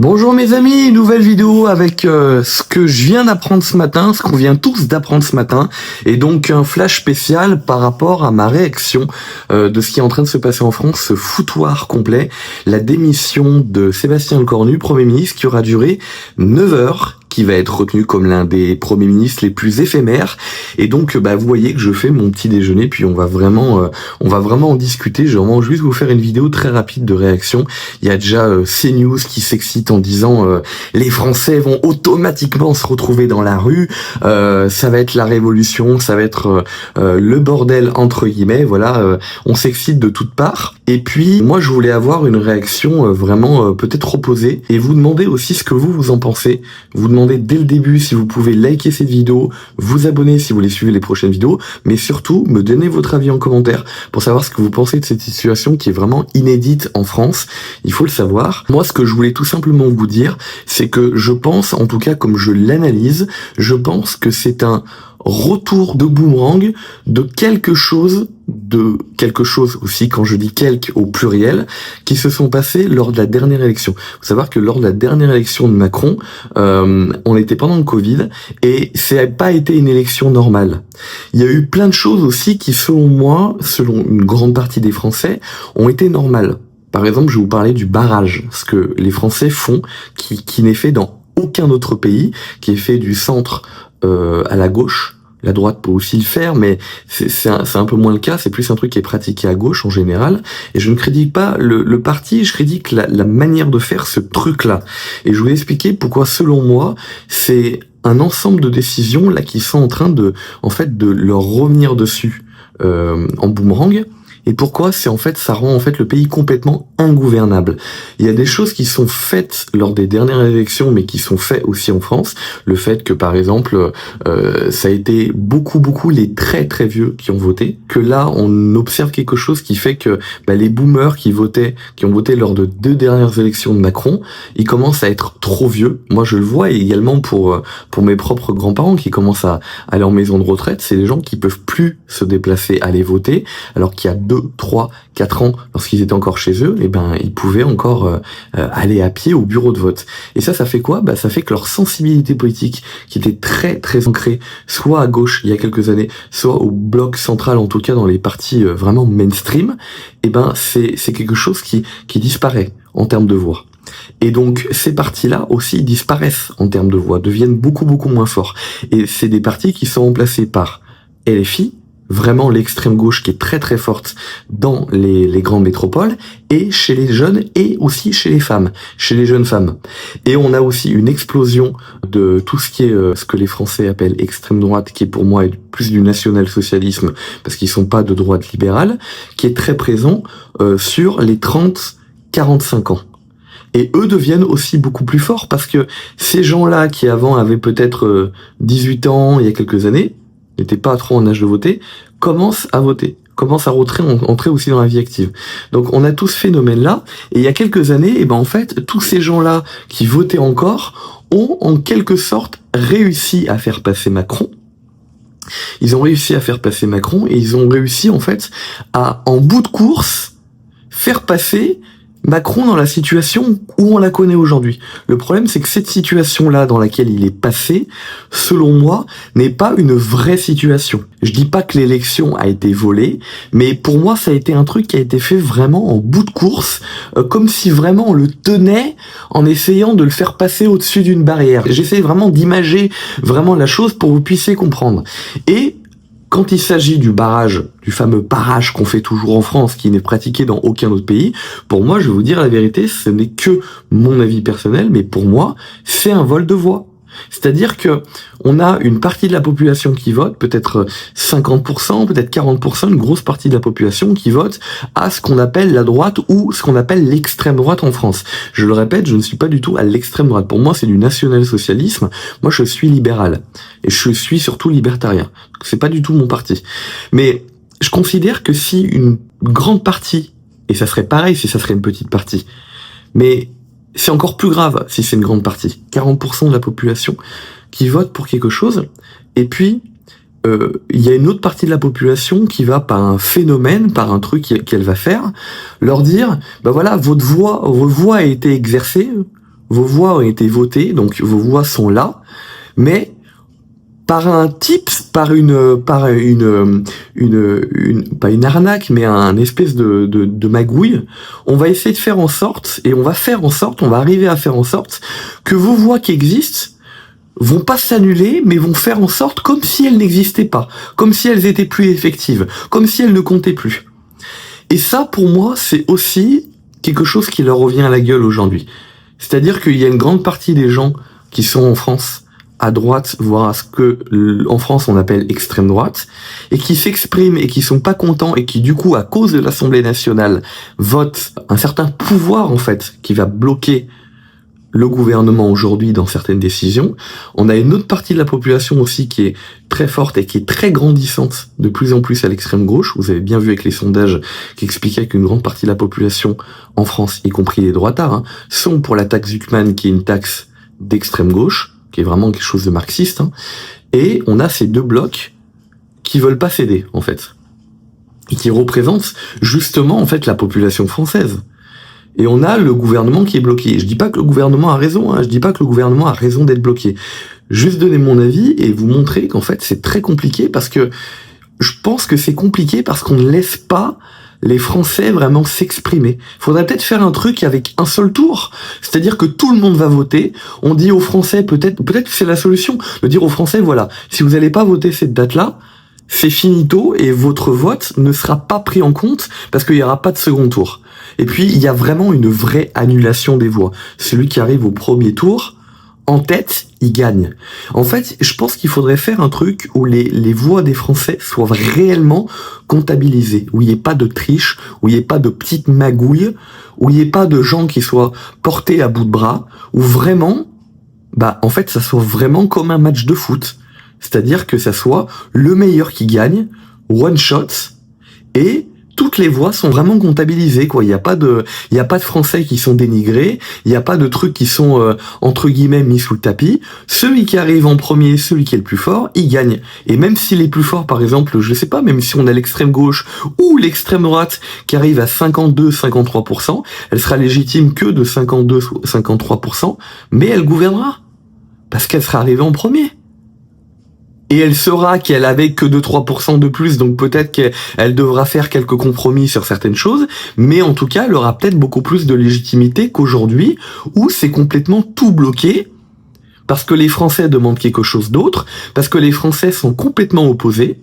Bonjour mes amis, nouvelle vidéo avec ce que je viens d'apprendre ce matin, ce qu'on vient tous d'apprendre ce matin, et donc un flash spécial par rapport à ma réaction de ce qui est en train de se passer en France, ce foutoir complet, la démission de Sébastien Lecornu, Premier ministre, qui aura duré 9 heures, qui va être retenu comme l'un des premiers ministres les plus éphémères. Et donc, vous voyez que je fais mon petit déjeuner, puis on va vraiment en discuter. Je vais vraiment juste vous faire une vidéo très rapide de réaction. Il y a déjà CNews qui s'excite en disant les Français vont automatiquement se retrouver dans la rue. Ça va être la révolution, ça va être le bordel entre guillemets. Voilà, on s'excite de toutes parts. Et puis, moi, je voulais avoir une réaction vraiment peut-être opposée et vous demander aussi ce que vous en pensez. Vous demandez dès le début si vous pouvez liker cette vidéo, vous abonner si vous voulez suivre les prochaines vidéos, mais surtout me donner votre avis en commentaire pour savoir ce que vous pensez de cette situation qui est vraiment inédite en France. Il faut le savoir. Moi, ce que je voulais tout simplement vous dire, c'est que je pense, en tout cas comme je l'analyse, je pense que c'est un retour de boomerang de quelque chose aussi, quand je dis quelque au pluriel, qui se sont passés lors de la dernière élection. Faut savoir que lors de la dernière élection de Macron, on était pendant le Covid et ça n'a pas été une élection normale. Il y a eu plein de choses aussi qui, selon moi, selon une grande partie des Français, ont été normales. Par exemple, je vais vous parler du barrage, ce que les Français font, qui n'est fait dans aucun autre pays, qui est fait du centre à la gauche. La droite peut aussi le faire, mais c'est un peu moins le cas. C'est plus un truc qui est pratiqué à gauche en général. Et je ne critique pas le parti, je critique la manière de faire ce truc-là. Et je vais expliquer pourquoi, selon moi, c'est un ensemble de décisions là qui sont en train de leur revenir dessus en boomerang. Et pourquoi ça rend le pays complètement ingouvernable. Il y a des choses qui sont faites lors des dernières élections, mais qui sont faites aussi en France. Le fait que, par exemple, ça a été beaucoup les très très vieux qui ont voté. Que là, on observe quelque chose qui fait que les boomers qui ont voté lors de 2 dernières élections de Macron, ils commencent à être trop vieux. Moi, je le vois, et également pour mes propres grands-parents qui commencent à aller en maison de retraite. C'est des gens qui peuvent plus se déplacer, aller voter, alors qu'il y a 2, 3, 4 ans, lorsqu'ils étaient encore chez eux, ils pouvaient encore aller à pied au bureau de vote. Et ça fait quoi? Ça fait que leur sensibilité politique, qui était très très ancrée, soit à gauche il y a quelques années, soit au bloc central, en tout cas dans les partis vraiment mainstream, c'est quelque chose qui disparaît en termes de voix. Et donc ces partis-là aussi disparaissent en termes de voix, deviennent beaucoup moins forts. Et c'est des partis qui sont remplacés par LFI, vraiment l'extrême gauche qui est très très forte dans les grandes métropoles, et chez les jeunes, et aussi chez les femmes, chez les jeunes femmes. Et on a aussi une explosion de tout ce qui est ce que les Français appellent extrême droite, qui est pour moi plus du national-socialisme, parce qu'ils sont pas de droite libérale, qui est très présent sur les 30-45 ans. Et eux deviennent aussi beaucoup plus forts, parce que ces gens-là qui avant avaient peut-être 18 ans il y a quelques années, n'étaient pas trop en âge de voter, commencent à voter, commencent à entrer aussi dans la vie active. Donc on a tout ce phénomène-là, et il y a quelques années, tous ces gens-là qui votaient encore ont en quelque sorte réussi à faire passer Macron. Ils ont réussi à faire passer Macron, et ils ont réussi à, en bout de course, faire passer Macron dans la situation où on la connaît aujourd'hui. Le problème, c'est que cette situation-là dans laquelle il est passé, selon moi, n'est pas une vraie situation. Je dis pas que l'élection a été volée, mais pour moi, ça a été un truc qui a été fait vraiment en bout de course, comme si vraiment on le tenait en essayant de le faire passer au-dessus d'une barrière. J'essaie vraiment d'imager vraiment la chose pour que vous puissiez comprendre. Et quand il s'agit du barrage, du fameux barrage qu'on fait toujours en France, qui n'est pratiqué dans aucun autre pays, pour moi, je vais vous dire la vérité, ce n'est que mon avis personnel, mais pour moi, c'est un vol de voix. C'est-à-dire que on a une partie de la population qui vote, peut-être 50%, peut-être 40%, une grosse partie de la population qui vote à ce qu'on appelle la droite ou ce qu'on appelle l'extrême droite en France. Je le répète, je ne suis pas du tout à l'extrême droite. Pour moi, c'est du national-socialisme. Moi, je suis libéral. Et je suis surtout libertarien. C'est pas du tout mon parti. Mais je considère que si une grande partie, et ça serait pareil si ça serait une petite partie, mais c'est encore plus grave si c'est une grande partie, 40% de la population qui vote pour quelque chose, et puis il y a une autre partie de la population qui va, par un phénomène, par un truc qu'elle va faire, leur dire, voilà, vos voix a été exercée, vos voix ont été votées, donc vos voix sont là, mais par un tips, pas une arnaque, mais un espèce de magouille, on va essayer de faire en sorte, et on va arriver à faire en sorte que vos voix qui existent vont pas s'annuler, mais vont faire en sorte comme si elles n'existaient pas, comme si elles étaient plus effectives, comme si elles ne comptaient plus. Et ça, pour moi, c'est aussi quelque chose qui leur revient à la gueule aujourd'hui. C'est-à-dire qu'il y a une grande partie des gens qui sont en France à droite, voire à ce que en France on appelle extrême droite, et qui s'expriment et qui sont pas contents et qui du coup à cause de l'Assemblée nationale votent un certain pouvoir en fait qui va bloquer le gouvernement aujourd'hui dans certaines décisions. On a une autre partie de la population aussi qui est très forte et qui est très grandissante de plus en plus à l'extrême gauche. Vous avez bien vu avec les sondages qui expliquaient qu'une grande partie de la population en France, y compris les droitards, sont pour la taxe Zuckman qui est une taxe d'extrême gauche, qui est vraiment quelque chose de marxiste, et on a ces deux blocs qui veulent pas céder, en fait. Et qui représentent, justement, en fait, la population française. Et on a le gouvernement qui est bloqué. Je dis pas que le gouvernement a raison, je dis pas que le gouvernement a raison d'être bloqué. Juste donner mon avis et vous montrer qu'en fait, c'est très compliqué parce que je pense que c'est compliqué parce qu'on ne laisse pas les Français vraiment s'exprimer. Faudrait peut-être faire un truc avec un seul tour, c'est-à-dire que tout le monde va voter. On dit aux Français, peut-être que c'est la solution, de dire aux Français, voilà, si vous n'allez pas voter cette date-là, c'est finito et votre vote ne sera pas pris en compte parce qu'il n'y aura pas de second tour. Et puis, il y a vraiment une vraie annulation des voix. Celui qui arrive au premier tour, en tête, il gagne. En fait, je pense qu'il faudrait faire un truc où les voix des Français soient réellement comptabilisées, où il n'y ait pas de triche, où il n'y ait pas de petites magouilles, où il n'y ait pas de gens qui soient portés à bout de bras, où vraiment, en fait, ça soit vraiment comme un match de foot. C'est-à-dire que ça soit le meilleur qui gagne, one shot, et toutes les voix sont vraiment comptabilisées, quoi. Il y a pas de Français qui sont dénigrés, il y a pas de trucs qui sont entre guillemets mis sous le tapis. Celui qui arrive en premier, celui qui est le plus fort, il gagne. Et même s'il est plus fort, par exemple, je sais pas, même si on a l'extrême gauche ou l'extrême droite qui arrive à 52-53%, elle sera légitime que de 52-53%, mais elle gouvernera parce qu'elle sera arrivée en premier. Et elle saura qu'elle avait que 2-3% de plus, donc peut-être qu'elle devra faire quelques compromis sur certaines choses, mais en tout cas, elle aura peut-être beaucoup plus de légitimité qu'aujourd'hui, où c'est complètement tout bloqué, parce que les Français demandent quelque chose d'autre, parce que les Français sont complètement opposés.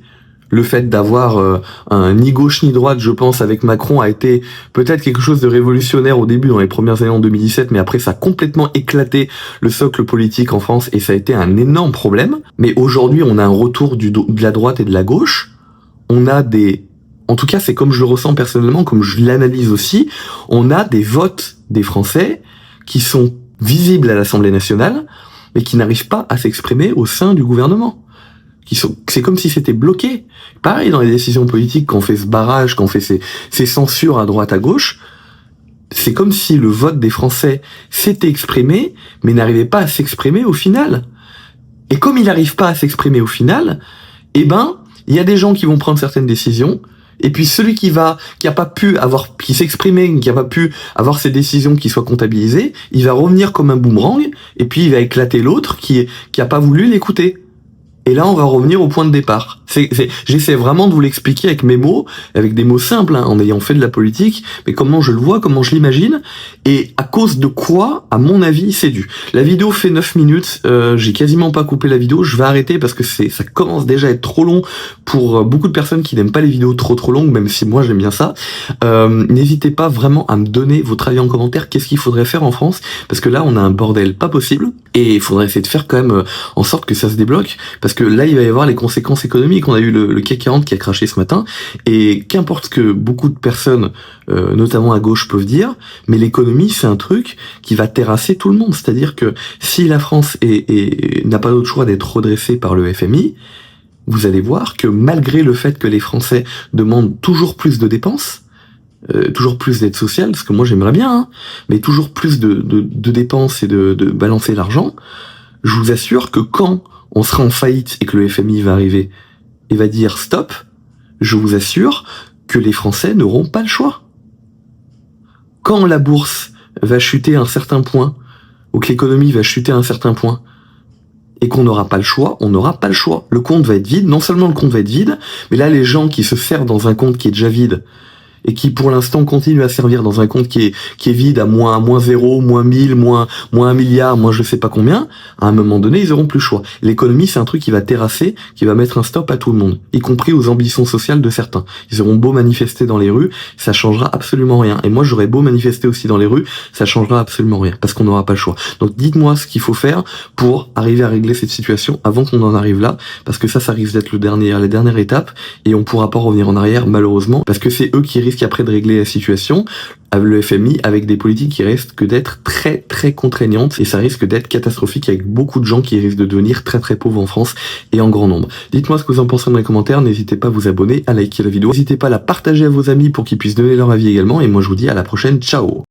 Le fait d'avoir ni gauche ni droite, je pense, avec Macron a été peut-être quelque chose de révolutionnaire au début, dans les premières années en 2017, mais après ça a complètement éclaté le socle politique en France et ça a été un énorme problème. Mais aujourd'hui, on a un retour de la droite et de la gauche. On a en tout cas, c'est comme je le ressens personnellement, comme je l'analyse aussi, on a des votes des Français qui sont visibles à l'Assemblée nationale, mais qui n'arrivent pas à s'exprimer au sein du gouvernement. C'est comme si c'était bloqué. Pareil dans les décisions politiques, quand on fait ce barrage, quand on fait ces censures à droite à gauche, c'est comme si le vote des Français s'était exprimé, mais n'arrivait pas à s'exprimer au final. Et comme il n'arrive pas à s'exprimer au final, il y a des gens qui vont prendre certaines décisions, et puis celui qui s'exprimait, qui a pas pu avoir ses décisions qui soient comptabilisées, il va revenir comme un boomerang, et puis il va éclater l'autre qui a pas voulu l'écouter. Et là, on va revenir au point de départ. J'essaie vraiment de vous l'expliquer avec mes mots, avec des mots simples, en ayant fait de la politique, mais comment je le vois, comment je l'imagine, et à cause de quoi, à mon avis, c'est dû. La vidéo fait 9 minutes, j'ai quasiment pas coupé la vidéo, je vais arrêter parce que ça commence déjà à être trop long pour beaucoup de personnes qui n'aiment pas les vidéos trop longues, même si moi j'aime bien ça. N'hésitez pas vraiment à me donner votre avis en commentaire, qu'est-ce qu'il faudrait faire en France, parce que là, on a un bordel pas possible, et il faudrait essayer de faire quand même en sorte que ça se débloque, parce que là, il va y avoir les conséquences économiques. On a eu le CAC 40 qui a craché ce matin, et qu'importe ce que beaucoup de personnes, notamment à gauche, peuvent dire, mais l'économie, c'est un truc qui va terrasser tout le monde. C'est-à-dire que si la France n'a pas d'autre choix d'être redressée par le FMI, vous allez voir que malgré le fait que les Français demandent toujours plus de dépenses, toujours plus d'aide sociale, parce que moi j'aimerais bien, mais toujours plus de dépenses et de balancer l'argent, je vous assure que quand on sera en faillite et que le FMI va arriver et va dire stop, je vous assure que les Français n'auront pas le choix. Quand la bourse va chuter à un certain point, ou que l'économie va chuter à un certain point, et qu'on n'aura pas le choix, on n'aura pas le choix. Le compte va être vide, non seulement le compte va être vide, mais là les gens qui se servent dans un compte qui est déjà vide, et qui pour l'instant continuent à servir dans un compte qui est vide à moins 0, moins 1000, moins 1 milliard, moins je sais pas combien, à un moment donné, ils auront plus le choix. L'économie, c'est un truc qui va terrasser, qui va mettre un stop à tout le monde, y compris aux ambitions sociales de certains. Ils auront beau manifester dans les rues, ça changera absolument rien. Et moi, j'aurais beau manifester aussi dans les rues, ça changera absolument rien, parce qu'on n'aura pas le choix. Donc dites-moi ce qu'il faut faire pour arriver à régler cette situation avant qu'on en arrive là, parce que ça risque d'être la dernière étape, et on pourra pas revenir en arrière, malheureusement, parce que c'est eux qui risquent après de régler la situation, le FMI, avec des politiques qui risquent que d'être très très contraignantes, et ça risque d'être catastrophique avec beaucoup de gens qui risquent de devenir très très pauvres en France et en grand nombre. Dites-moi ce que vous en pensez dans les commentaires, n'hésitez pas à vous abonner, à liker la vidéo, n'hésitez pas à la partager à vos amis pour qu'ils puissent donner leur avis également, et moi je vous dis à la prochaine, ciao.